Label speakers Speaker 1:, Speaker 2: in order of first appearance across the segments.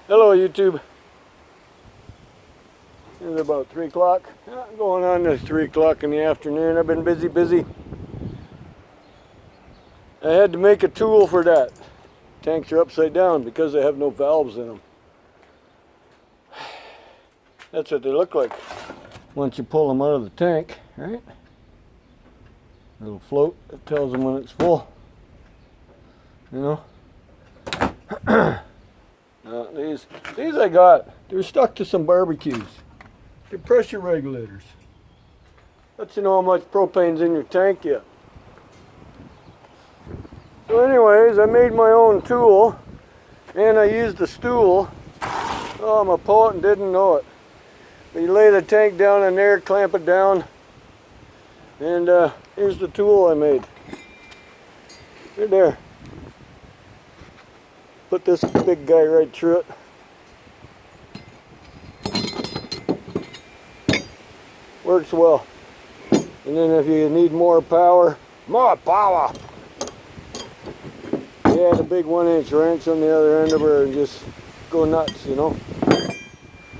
Speaker 1: Hello YouTube. It's about 3 o'clock. Going on to 3 o'clock in the afternoon. I've been busy. I had to make a tool for that. Tanks are upside down because they have no valves in them. That's what they look like once you pull them out of the tank, right? Little float that tells them when it's full. You know? These I got. They're stuck to some barbecues. They're pressure regulators. Lets you know how much propane's in your tank yet. So anyways, I made my own tool and I used the stool. Oh, I'm a poet and didn't know it. But you lay the tank down in there, clamp it down, and here's the tool I made. Right there. Put this big guy right through it. Works well. And then if you need more power, yeah, the big 1-inch wrench on the other end of her and just go nuts, you know.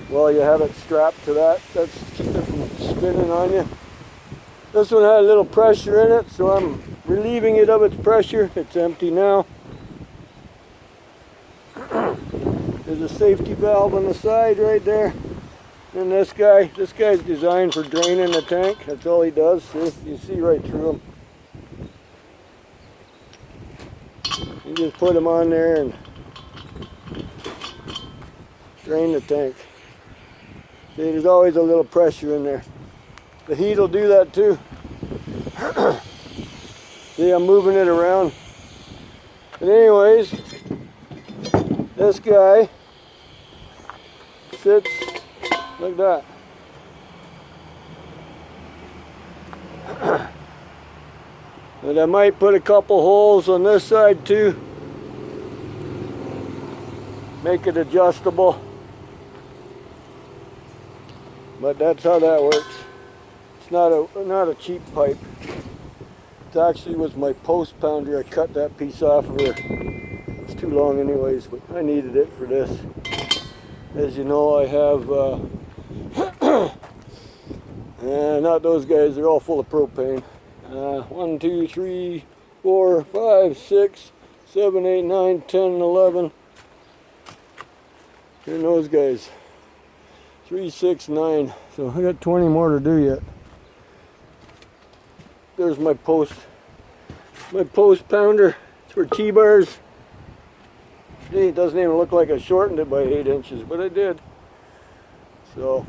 Speaker 1: Well, you have it strapped to that. That's to keep it from spinning on you. This one had a little pressure in it, so I'm relieving it of its pressure. It's empty now. There's a safety valve on the side right there. And this guy's designed for draining the tank. That's all he does. See? You see right through him. You just put him on there and drain the tank. See, there's always a little pressure in there. The heat will do that too. See, I'm moving it around. But anyways, this guy sits like that. And I might put a couple holes on this side too. Make it adjustable. But that's how that works. It's not a cheap pipe. It actually was my post pounder. I cut that piece off of her. It's too long anyways, but I needed it for this. As you know, I have not those guys, they're all full of propane. 1, 2, 3, 4, 5, 6, 7, 8, 9, 10, 11. And those guys. 3, 6, 9. So I got 20 more to do yet. There's my post pounder. It's for T-bars. See, it doesn't even look like I shortened it by 8 inches, but I did. So,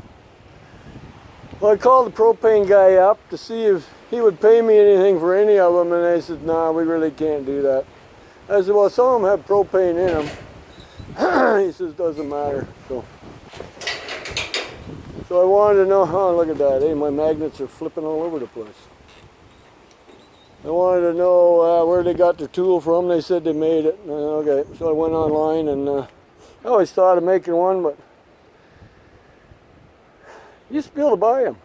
Speaker 1: well, I called the propane guy up to see if he would pay me anything for any of them, and they said, nah, we really can't do that. I said, well, some of them have propane in them. He says, doesn't matter. So I wanted to know, oh, look at that, hey, my magnets are flipping all over the place. I wanted to know where they got their tool from. They said they made it. Okay, so I went online and I always thought of making one, but you used to be able to buy them.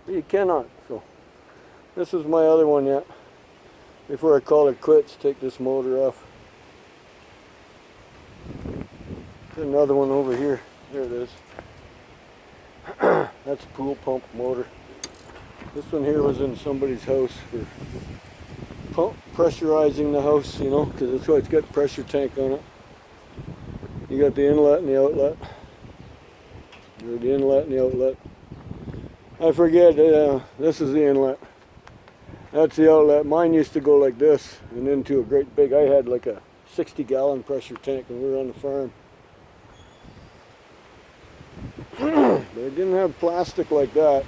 Speaker 1: But you cannot. So this is my other one yet. Before I call it quits, take this motor off. There's another one over here. There it is. That's a pool pump motor. This one here was in somebody's house for pressurizing the house, you know, because that's why it's got a pressure tank on it. You got the inlet and the outlet. Or the inlet and the outlet. I forget, this is the inlet. That's the outlet. Mine used to go like this and into a great big, I had like a 60-gallon pressure tank when we were on the farm. But it didn't have plastic like that.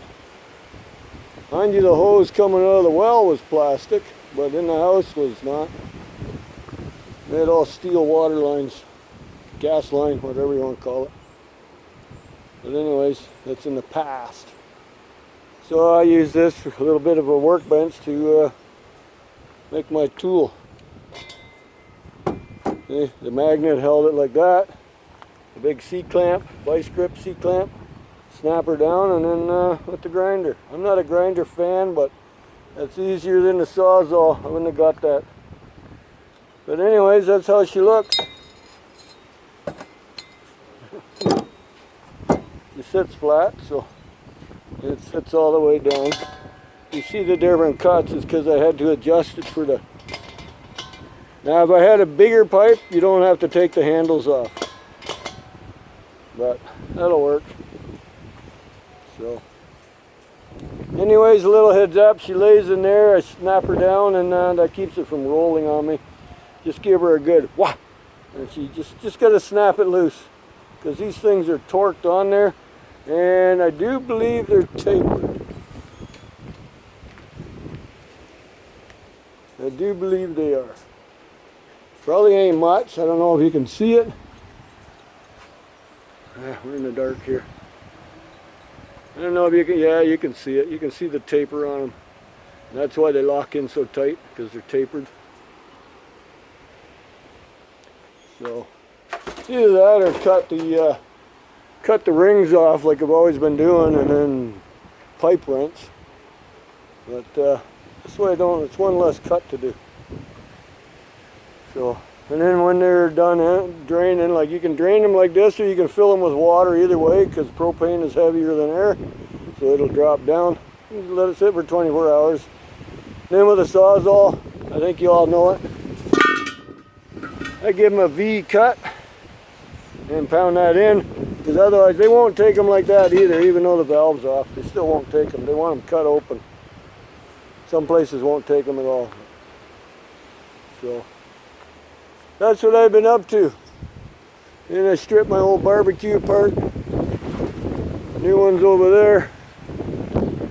Speaker 1: Mind you, the hose coming out of the well was plastic, but in the house was not. They had all steel water lines, gas line, whatever you want to call it. But anyways, that's in the past. So I use this for a little bit of a workbench to make my tool. See, the magnet held it like that. The big C-clamp, vice grip C-clamp. Snap her down and then with the grinder. I'm not a grinder fan, but that's easier than the Sawzall. I wouldn't have got that. But anyways, that's how she looks. It sits flat, so it sits all the way down. You see the different cuts is because I had to adjust it for the... Now if I had a bigger pipe, you don't have to take the handles off. But that'll work. So anyways, a little heads up, she lays in there, I snap her down, and that keeps it from rolling on me. Just give her a good wah! And she just got to snap it loose, because these things are torqued on there, and I do believe they're tapered. I do believe they are. Probably ain't much. I don't know if you can see it. We're in the dark here. I don't know if you can, yeah, you can see it. You can see the taper on them. And that's why they lock in so tight, because they're tapered. So, either that or cut the rings off like I've always been doing, and then pipe wrench. But this way it's one less cut to do. So, and then when they're done draining, like you can drain them like this, or you can fill them with water, either way, because propane is heavier than air, so it'll drop down. You can let it sit for 24 hours. Then with a Sawzall, I think you all know it, I give them a V cut and pound that in, because otherwise they won't take them like that either, even though the valve's off. They still won't take them. They want them cut open. Some places won't take them at all. So that's what I've been up to. And I stripped my old barbecue apart. New one's over there.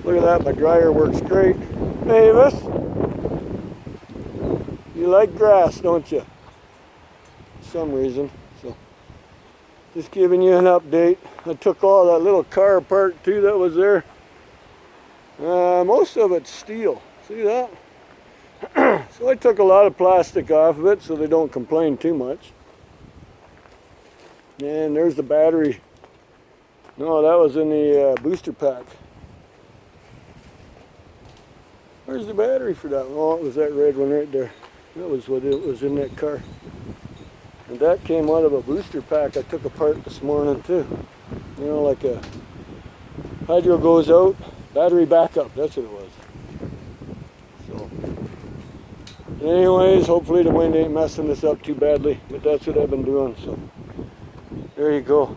Speaker 1: Look at that, my dryer works great. Mavis, you like grass, don't you? For some reason. So just giving you an update. I took all that little car apart too that was there. Most of it's steel. See that? So I took a lot of plastic off of it so they don't complain too much. And there's the battery. No, that was in the booster pack. Where's the battery for that? Oh, it was that red one right there. That was what it was in that car. And that came out of a booster pack I took apart this morning too. You know, like a hydro goes out, battery backup, that's what it was. So, anyways, hopefully the wind ain't messing this up too badly, but that's what I've been doing, so there you go.